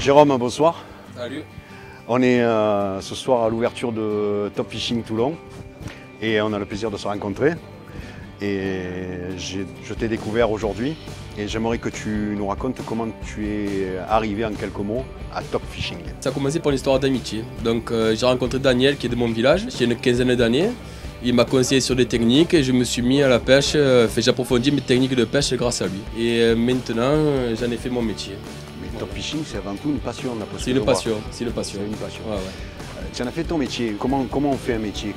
Jérôme, bonsoir. Salut. On est ce soir à l'ouverture de Top Fishing Toulon et on a le plaisir de se rencontrer. Et je t'ai découvert aujourd'hui et j'aimerais que tu nous racontes comment tu es arrivé en quelques mots à Top Fishing. Ça a commencé par une histoire d'amitié. Donc j'ai rencontré Daniel qui est de mon village, j'ai une quinzaine d'années. Il m'a conseillé sur des techniques et je me suis mis à la pêche, j'approfondis mes techniques de pêche grâce à lui. Et maintenant j'en ai fait mon métier. Mais Top Fishing, c'est avant tout une passion. C'est une passion, c'est une passion. C'est une passion. Ouais, ouais. Tu en as fait ton métier. Comment on fait un métier?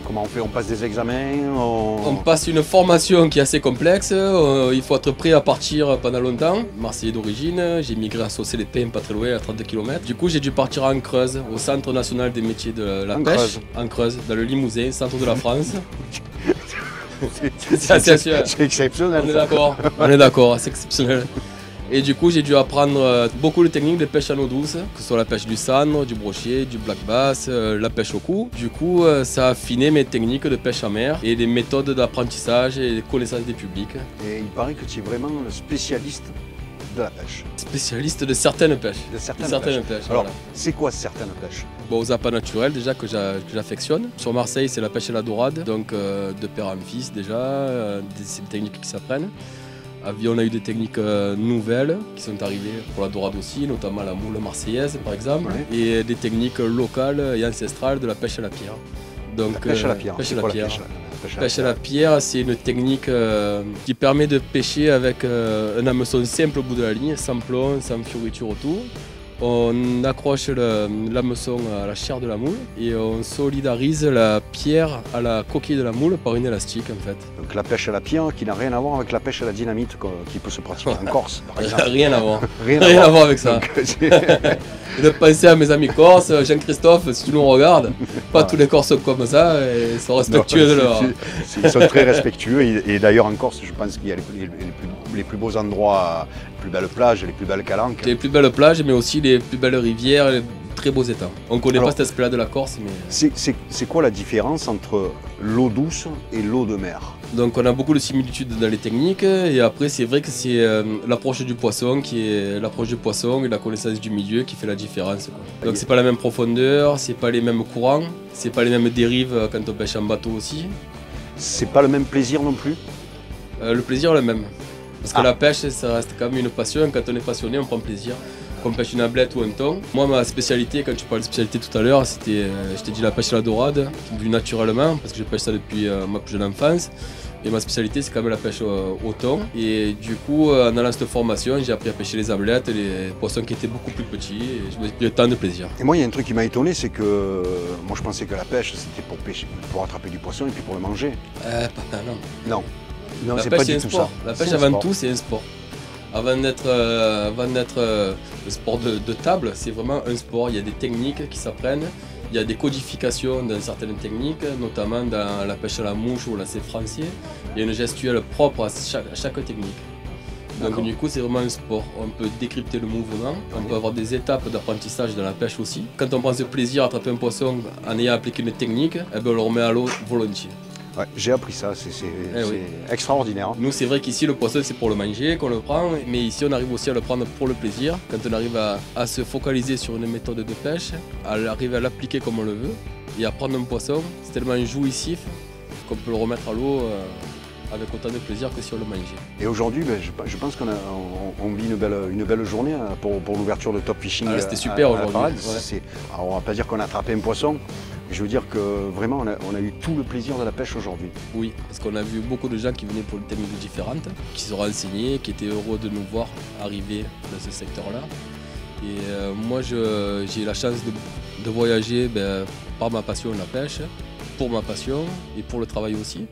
Comment on fait? On passe des examens? On passe une formation qui est assez complexe. Il faut être prêt à partir pendant longtemps. Marseillais d'origine, j'ai migré à Saucé-les-Pins, pas très loin, à 30 km. Du coup, j'ai dû partir en Creuse, au Centre national des métiers de la pêche. En Creuse, dans le Limousin, centre de la France. C'est exceptionnel. On est d'accord, c'est exceptionnel. Et du coup, j'ai dû apprendre beaucoup de techniques de pêche en eau douce, que ce soit la pêche du sandre, du brochet, du black bass, la pêche au cou. Du coup, ça a affiné mes techniques de pêche en mer et les méthodes d'apprentissage et les connaissances des publics. Et il paraît que tu es vraiment le spécialiste de la pêche. Spécialiste de certaines pêches. De certaines pêches. Alors, voilà. c'est quoi certaines pêches? Bon, aux appâts naturels déjà que j'affectionne. Sur Marseille, c'est la pêche à la dorade, donc de père en fils déjà, c'est des techniques qui s'apprennent. À Vion, on a eu des techniques nouvelles qui sont arrivées pour la dorade aussi, notamment la moule marseillaise par exemple, ouais. Et des techniques locales et ancestrales de la pêche à la pierre. Donc, la pêche à la pierre. Pêche à la pierre. Pêche à la pierre, c'est une technique qui permet de pêcher avec un hameçon simple au bout de la ligne, sans plomb, sans fioriture autour. On accroche l'hameçon à la chair de la moule et on solidarise la pierre à la coquille de la moule par une élastique en fait. Donc la pêche à la pierre qui n'a rien à voir avec la pêche à la dynamite qui peut se pratiquer en Corse par exemple. Rien à voir. Rien à voir avec ça. Donc, de penser à mes amis corses, Jean-Christophe, si tu nous regardes, pas tous les Corses sont comme ça et sont respectueux de leur... Ils sont très respectueux et d'ailleurs en Corse, je pense qu'il y a les plus beaux endroits, les plus belles plages, les plus belles calanques. Les plus belles plages, mais aussi les plus belles rivières, les très beaux étangs. On ne connaît pas cet aspect-là de la Corse, mais... C'est quoi la différence entre l'eau douce et l'eau de mer? Donc on a beaucoup de similitudes dans les techniques et après c'est vrai que c'est l'approche du poisson et la connaissance du milieu qui fait la différence, quoi. Donc c'est pas la même profondeur, c'est pas les mêmes courants, c'est pas les mêmes dérives quand on pêche en bateau aussi. C'est pas le même plaisir non plus? Le plaisir est le même. Parce que la pêche ça reste quand même une passion, quand on est passionné on prend plaisir. Qu'on pêche une ablette ou un thon. Moi ma spécialité, quand tu parlais de spécialité tout à l'heure, c'était, je t'ai dit la pêche à la dorade, du naturellement, parce que je pêche ça depuis ma plus jeune enfance. Et ma spécialité c'est quand même la pêche au thon. Et du coup en allant à cette formation, j'ai appris à pêcher les ablettes, les poissons qui étaient beaucoup plus petits et je me suis pris tant de plaisir. Et moi il y a un truc qui m'a étonné, c'est que moi je pensais que la pêche c'était pour pêcher, pour attraper du poisson et puis pour le manger. Non. Non, la c'est pêche pas c'est du un tout sport. ça. La pêche avant tout c'est un sport. Avant d'être le sport de table, c'est vraiment un sport. Il y a des techniques qui s'apprennent, il y a des codifications dans certaines techniques, notamment dans la pêche à la mouche ou au lacet français. Il y a une gestuelle propre à chaque technique. Donc du coup c'est vraiment un sport. On peut décrypter le mouvement, on peut avoir des étapes d'apprentissage dans la pêche aussi. Quand on prend ce plaisir à attraper un poisson en ayant appliqué une technique, eh ben, on le remet à l'eau volontiers. Ouais, j'ai appris ça, c'est extraordinaire. Nous c'est vrai qu'ici le poisson c'est pour le manger qu'on le prend, mais ici on arrive aussi à le prendre pour le plaisir. Quand on arrive à se focaliser sur une méthode de pêche, à arriver à l'appliquer comme on le veut, et à prendre un poisson, c'est tellement jouissif qu'on peut le remettre à l'eau avec autant de plaisir que si on le mangeait. Et aujourd'hui, je pense qu'on vit une belle journée pour l'ouverture de Top Fishing. C'était super aujourd'hui. Ouais. Alors on va pas dire qu'on a attrapé un poisson, mais je veux dire que vraiment on a eu tout le plaisir de la pêche aujourd'hui. Oui, parce qu'on a vu beaucoup de gens qui venaient pour des techniques différentes, qui se renseignaient, qui étaient heureux de nous voir arriver dans ce secteur-là. Et moi j'ai la chance de voyager par ma passion la pêche, pour ma passion et pour le travail aussi.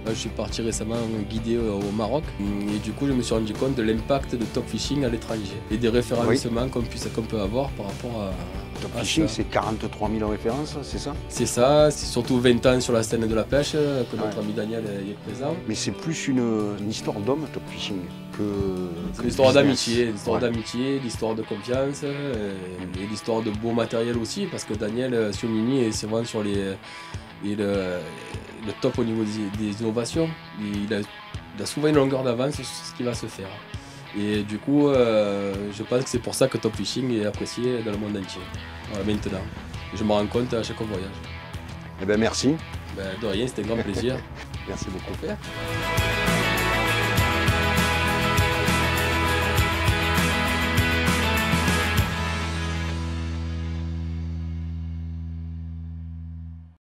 Là, je suis parti récemment guider au Maroc et du coup je me suis rendu compte de l'impact de Top Fishing à l'étranger et des référencements qu'on peut avoir par rapport à Top Fishing, c'est 43 000 références, c'est ça? C'est ça, c'est surtout 20 ans sur la scène de la pêche que notre ami Daniel y est présent. Mais c'est plus une histoire d'homme, Top Fishing, que... C'est une histoire d'amitié, l'histoire de confiance et l'histoire de beau matériel aussi, parce que Daniel Sionini, c'est vraiment sur le top au niveau des innovations. Il a souvent une longueur d'avance sur ce qui va se faire. Et du coup, je pense que c'est pour ça que Top Fishing est apprécié dans le monde entier. Voilà, maintenant. Je me rends compte à chaque voyage. Eh ben merci. Ben, de rien, c'était un grand plaisir. Merci beaucoup. Faire.